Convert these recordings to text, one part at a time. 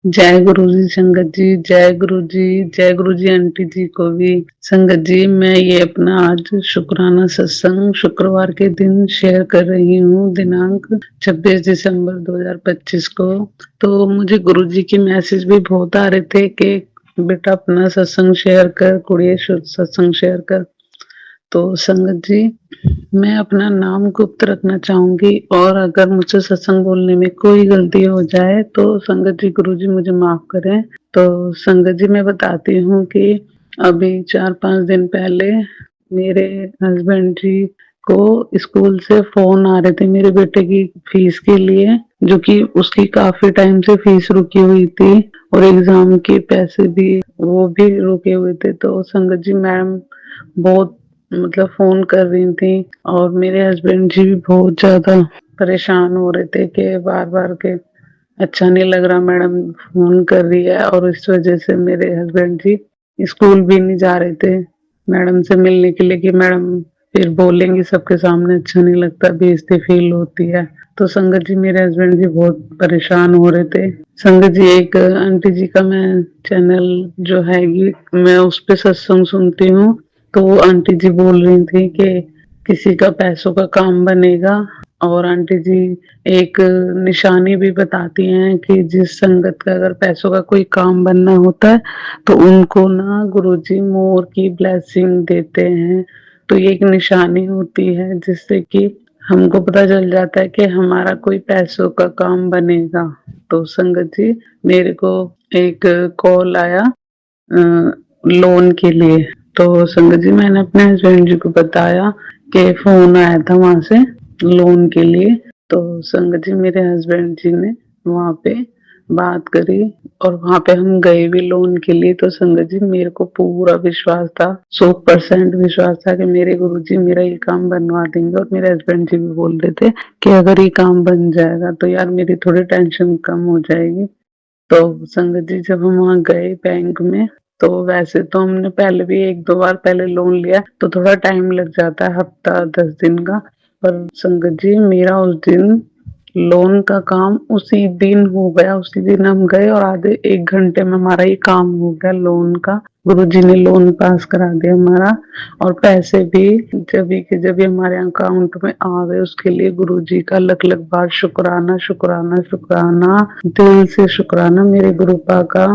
जय गुरु जी संगत जी, जय गुरु जी, जय गुरु जी आंटी जी को भी। संगत जी, मैं ये अपना आज शुक्राना सत्संग शुक्रवार के दिन शेयर कर रही हूँ, दिनांक 26 दिसंबर 2025 को। तो मुझे गुरु जी की मैसेज भी बहुत आ रहे थे कि बेटा अपना सत्संग शेयर कर, कुड़िए सत्संग शेयर कर। तो संगत जी, मैं अपना नाम गुप्त रखना चाहूंगी और अगर मुझसे सत्संग बोलने में कोई गलती हो जाए तो संगत जी, गुरु जी मुझे माफ करें। तो संगत जी, मैं बताती हूँ कि अभी 4-5 दिन पहले मेरे हस्बैंड जी को स्कूल से फोन आ रहे थे मेरे बेटे की फीस के लिए, जो कि उसकी काफी टाइम से फीस रुकी हुई थी और एग्जाम के पैसे भी वो भी रुके हुए थे। तो संगत जी, मैडम बहुत मतलब फोन कर रही थी और मेरे हस्बैंड जी भी बहुत ज्यादा परेशान हो रहे थे कि बार बार के अच्छा नहीं लग रहा, मैडम फोन कर रही है। और इस वजह से मेरे हस्बैंड जी स्कूल भी नहीं जा रहे थे मैडम से मिलने के लिए कि मैडम फिर बोलेंगी सबके सामने, अच्छा नहीं लगता, बेइज्जती फील होती है। तो संगत जी, मेरे हस्बैंड जी बहुत परेशान हो रहे थे। संगत जी, एक आंटी जी का मैं चैनल जो है ये मैं उस पे सत्संग सुनती हूँ, तो वो आंटी जी बोल रही थी कि किसी का पैसों का काम बनेगा। और आंटी जी एक निशानी भी बताती हैं कि जिस संगत का अगर पैसों का कोई काम बनना होता है तो उनको ना गुरुजी मोर की ब्लेसिंग देते हैं। तो ये एक निशानी होती है जिससे कि हमको पता चल जाता है कि हमारा कोई पैसों का काम बनेगा। तो संगत जी, मेरे को एक कॉल आया लोन के लिए। तो संगत जी, मैंने अपने हस्बैंड जी को बताया कि फोन आया था वहां से लोन के लिए। तो संगत जी, मेरे हस्बैंड जी ने वहां पे बात करी और वहां पे हम गए भी लोन के लिए। तो संगत जी, मेरे को पूरा विश्वास था, 100% विश्वास था कि मेरे गुरुजी मेरा ये काम बनवा देंगे। और मेरे हस्बैंड जी भी बोल रहे थे कि अगर ये काम बन जाएगा तो यार मेरी थोड़ी टेंशन कम हो जाएगी। तो संगत जी, जब हम वहाँ गए बैंक में, तो वैसे तो हमने पहले भी 1-2 बार पहले लोन लिया, तो थोड़ा टाइम लग जाता है, हफ्ता 10 दिन का। पर संगत जी, मेरा उस दिन लोन का काम उसी दिन हो गया। उसी दिन हम गए और आधे 1 घंटे में हमारा ये काम हो गया लोन का। गुरुजी ने लोन पास करा दिया हमारा और पैसे भी जब भी हमारे अकाउंट में आ गए, उसके लिए गुरुजी का लख लख बार शुक्राना शुक्राना शुक्राना, दिल से शुक्राना मेरे गुरुपा का।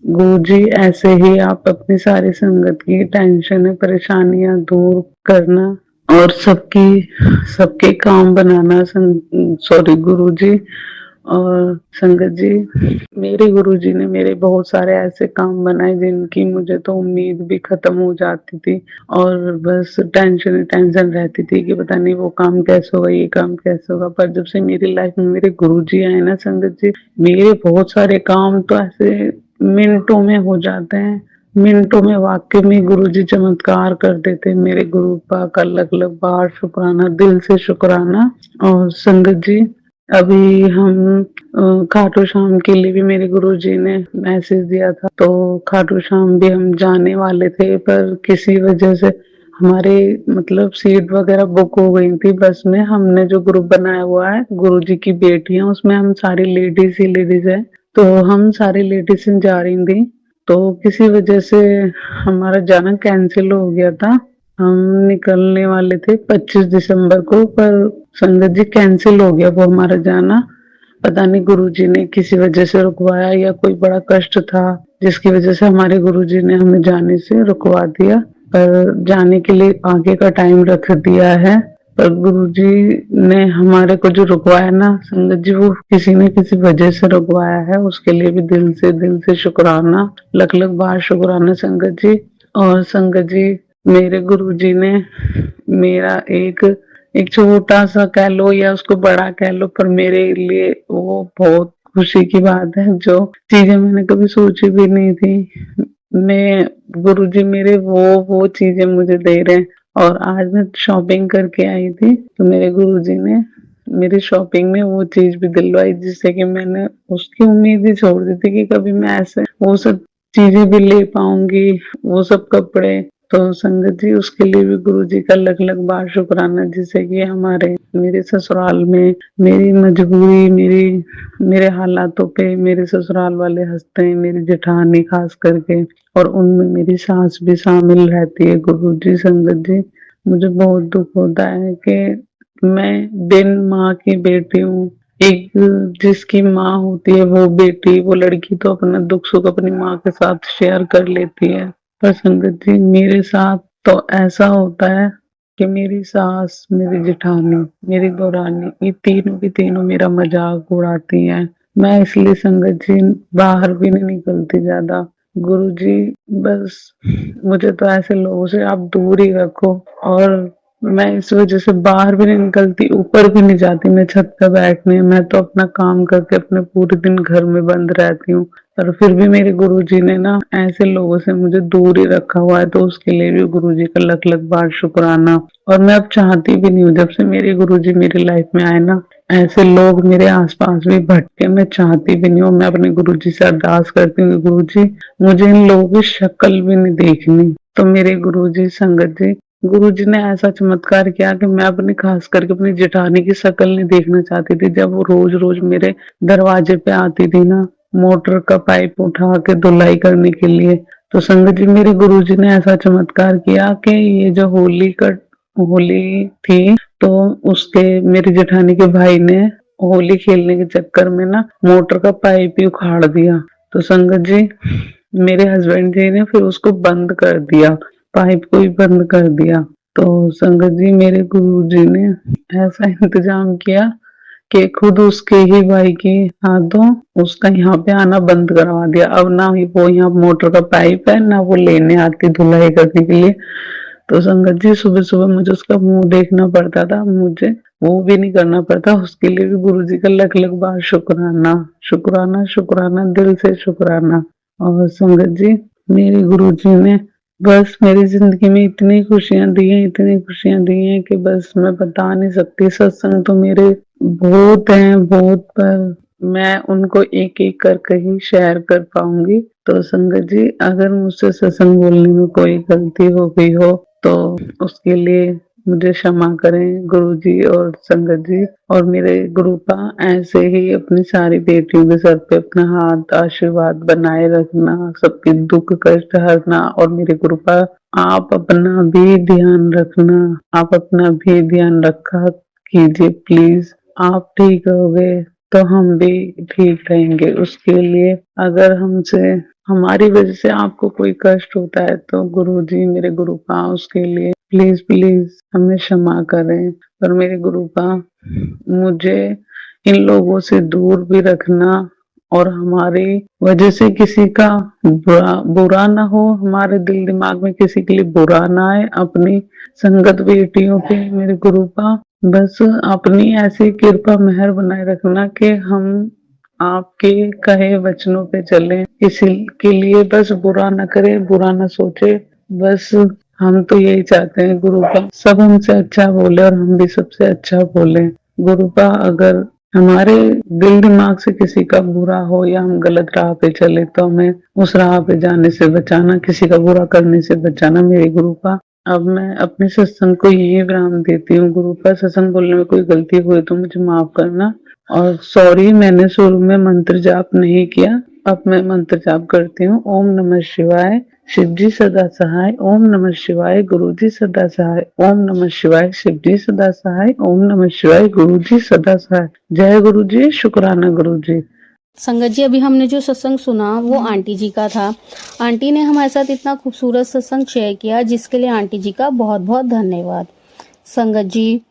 गुरुजी, ऐसे ही आप अपनी सारी संगत की टेंशन परेशानियां दूर करना और सबकी सबके काम बनाना। सॉरी गुरुजी। और संगत जी, मेरे गुरुजी ने मेरे बहुत सारे ऐसे काम बनाए जिनकी मुझे तो उम्मीद भी खत्म हो जाती थी और बस टेंशन ही टेंशन रहती थी कि पता नहीं वो काम कैसे होगा, ये काम कैसे होगा। पर जब से मेरी लाइफ में मेरे गुरुजी आए ना संगत जी, मेरे बहुत सारे काम तो ऐसे मिनटों में हो जाते हैं। मिनटों में वाकई में गुरुजी चमत्कार कर देते हैं। मेरे गुरुपा का लख लख बार शुक्राना, दिल से शुक्राना। और संगत जी, अभी हम खाटू श्याम के लिए भी मेरे गुरुजी ने मैसेज दिया था, तो खाटू श्याम भी हम जाने वाले थे, पर किसी वजह से हमारे मतलब सीट वगैरह बुक हो गई थी बस में। हमने जो ग्रुप बनाया हुआ है गुरुजी की बेटियां, उसमें हम सारी लेडीज ही लेडीज है, तो हम सारी लेडीज जा रही थी। तो किसी वजह से हमारा जाना कैंसिल हो गया था। हम निकलने वाले थे 25 दिसंबर को, पर संगत जी कैंसिल हो गया वो हमारा जाना। पता नहीं गुरुजी ने किसी वजह से रुकवाया या कोई बड़ा कष्ट था जिसकी वजह से हमारे गुरुजी ने हमें जाने से रुकवा दिया। पर जाने के लिए आगे का टाइम रख दिया है। पर गुरुजी ने हमारे को जो रुकवाया ना संगत जी, वो किसी न किसी वजह से रुकवाया है, उसके लिए भी दिल से शुक्राना, लख लख बार शुक्राना संगत जी। और संगत जी, मेरे गुरुजी ने मेरा एक एक छोटा सा कह लो या उसको बड़ा कह लो, पर मेरे लिए वो बहुत खुशी की बात है, जो चीजें मैंने कभी सोची भी नहीं थी। मैं गुरुजी मेरे वो चीजें मुझे दे रहे हैं। और आज मैं शॉपिंग करके आई थी, तो मेरे गुरुजी ने मेरी शॉपिंग में वो चीज भी दिलवाई जिससे कि मैंने उसकी उम्मीद ही छोड़ दी थी कि कभी मैं ऐसे वो सब चीजें भी ले पाऊंगी, वो सब कपड़े। तो संगत जी उसके लिए भी गुरु जी का लख-लख बार शुक्राना, जिससे कि हमारे मेरे ससुराल में मेरी मजबूरी, मेरे हालातों पे मेरे ससुराल वाले हँसते हैं, मेरी जेठानी ख़ास करके, और उनमें मेरी सास भी शामिल रहती है। गुरु जी, संगत जी, मुझे बहुत दुःख होता है कि मैं बिन माँ की बेटी हूँ। एक जिसकी माँ होती है वो बेटी, वो लड़की तो अपना दुख-सुख अपनी माँ के साथ शेयर कर लेती है। पर संगत जी मेरे साथ तो ऐसा होता है कि मेरी सास, मेरी जेठानी, मेरी देवरानी, ये तीनों की तीनों मेरा मज़ाक उड़ाती हैं। मैं इसलिए संगत जी बाहर भी नहीं निकलती ज़्यादा। गुरुजी बस मुझे तो ऐसे लोगों से आप दूर ही रखो, और मैं इस वज़ह से बाहर भी नहीं निकलती, ऊपर भी नहीं जाती मैं छत पे बैठने। मैं तो अपना काम करके अपने पूरे दिन घर में बंद रहती हूँ। पर फिर भी मेरे गुरुजी ने ना ऐसे लोगों से मुझे दूर ही रखा हुआ है, तो उसके लिए भी गुरुजी का लख-लख बार शुक्राना। और मैं अब चाहती भी नहीं हूँ, जब से मेरे गुरुजी मेरी लाइफ में आए ना, ऐसे लोग मेरे आस-पास भी भटके, मैं चाहती भी नहीं हूँ। मैं अपने गुरुजी से अरदास करती हूँ कि गुरुजी मुझे इन लोगों की शक्ल भी नहीं देखनी। तो मेरे गुरुजी, संगत जी, गुरुजी ने ऐसा चमत्कार किया कि मैं अपनी खास करके अपनी जेठानी की शक्ल नहीं देखना चाहती थी। जब वो रोज-रोज मेरे दरवाजे पे आती थी ना, मोटर का पाइप उठा के धुलाई करने के लिए, तो संगत जी मेरे गुरुजी ने ऐसा चमत्कार किया कि ये जो होली थी, तो उसके मेरी जेठानी के भाई ने होली खेलने के चक्कर में ना मोटर का पाइप ही उखाड़ दिया। तो संगत जी मेरे हस्बैंड जी ने फिर उसको बंद कर दिया, पाइप को ही बंद कर दिया। तो संगत जी मेरे गुरुजी ने ऐसा इंतजाम किया कि खुद उसके ही भाई के हाथों उसका यहाँ पे आना बंद करवा दिया। अब ना ही वो यहाँ मोटर का पाइप है, ना वो लेने आती धुलाई करने के लिए। तो संगत जी सुबह-सुबह मुझे उसका मुँह देखना पड़ता था, मुझे वो भी नहीं करना पड़ता, उसके लिए भी गुरुजी का लख-लख बार शुक्राना, शुक्राना, शुक्राना, दिल से शुक्राना। और संगत जी मेरे गुरुजी ने बस मेरी ज़िंदगी में इतनी खुशियाँ दी हैं, इतनी खुशियाँ दी हैं कि बस मैं बता नहीं सकती। सत्संग तो मेरे बहुत हैं, बहुत, पर मैं उनको एक-एक करके ही शेयर कर पाऊँगी। तो संगत जी अगर मुझसे सत्संग बोलने में कोई गलती हो गई हो, तो उसके लिए मुझे क्षमा करें गुरुजी और संगत जी। और मेरे गुरुपा ऐसे ही अपनी सारी बेटियों के सर पे अपना हाथ आशीर्वाद बनाए रखना, सबके दुख कष्ट हरना। और मेरे गुरुपा आप अपना भी ध्यान रखना, आप अपना भी ध्यान रखा कीजिए प्लीज़। आप ठीक रहोगे तो हम भी ठीक रहेंगे। उसके लिए अगर हमसे हमारी वज़ह से आपको कोई कष्ट होता है तो गुरुजी, मेरे गुरुपा, उसके लिए प्लीज़, प्लीज़ हमें क्षमा करें। और मेरे गुरुपा मुझे इन लोगों से दूर भी रखना, और हमारी वज़ह से किसी का बुरा ना हो, हमारे दिल दिमाग में किसी के लिए बुरा ना आए। अपनी संगत बेटियों पे मेरे गुरुपा बस अपनी ऐसी कृपा मेहर बनाए रखना कि हम आपके कहे वचनों पे चलें, किसी के लिए बस बुरा ना करें, बुरा ना सोचे। बस हम तो यही चाहते हैं गुरुपा सब हमसे अच्छा बोले और हम भी सबसे अच्छा बोलें। गुरुपा अगर हमारे दिल दिमाग से किसी का बुरा हो या हम गलत राह पे चले तो हमें उस राह पे जाने से बचाना, किसी का बुरा करने से बचाना मेरे गुरुपा। अब मैं अपने सत्संग को ये विराम देती हूँ गुरुपा। सत्संग बोलने में कोई गलती हुई तो मुझे माफ करना, और सॉरी मैंने शुरू में मंत्र जाप नहीं किया। अब मैं मंत्र जाप करती हूँ। ओम नमः शिवाय, शिवजी सदा सहाय। ओम नमः शिवाय, गुरुजी सदा सहाय। ओम नमः शिवाय, शिवजी सदा सहाय। ओम नमः शिवाय, गुरुजी सदा सहाय। जय गुरुजी, शुक्राना गुरुजी। संगत जी अभी हमने जो सत्संग सुना वो आंटी जी का था। आंटी ने हमारे साथ इतना खूबसूरत सत्संग शेयर किया, जिसके लिए आंटी जी का बहुत बहुत धन्यवाद। संगत जी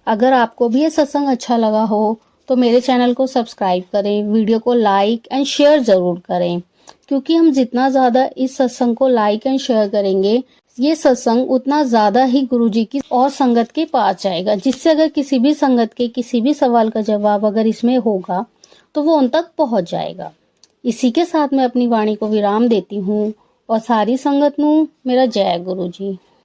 अगर आपको भी ये सत्संग अच्छा लगा हो तो मेरे चैनल को सब्सक्राइब करें, वीडियो को लाइक एंड शेयर जरूर करें, क्योंकि हम जितना ज्यादा इस सत्संग को लाइक एंड शेयर करेंगे, ये सत्संग उतना ज्यादा ही गुरुजी की और संगत के पास जाएगा, जिससे अगर किसी भी संगत के किसी भी सवाल का जवाब अगर इसमें होगा तो वो उन तक पहुंच जाएगा। इसी के साथ मैं अपनी वाणी को विराम देती हूँ और सारी संगत नू मेरा जय गुरु जी।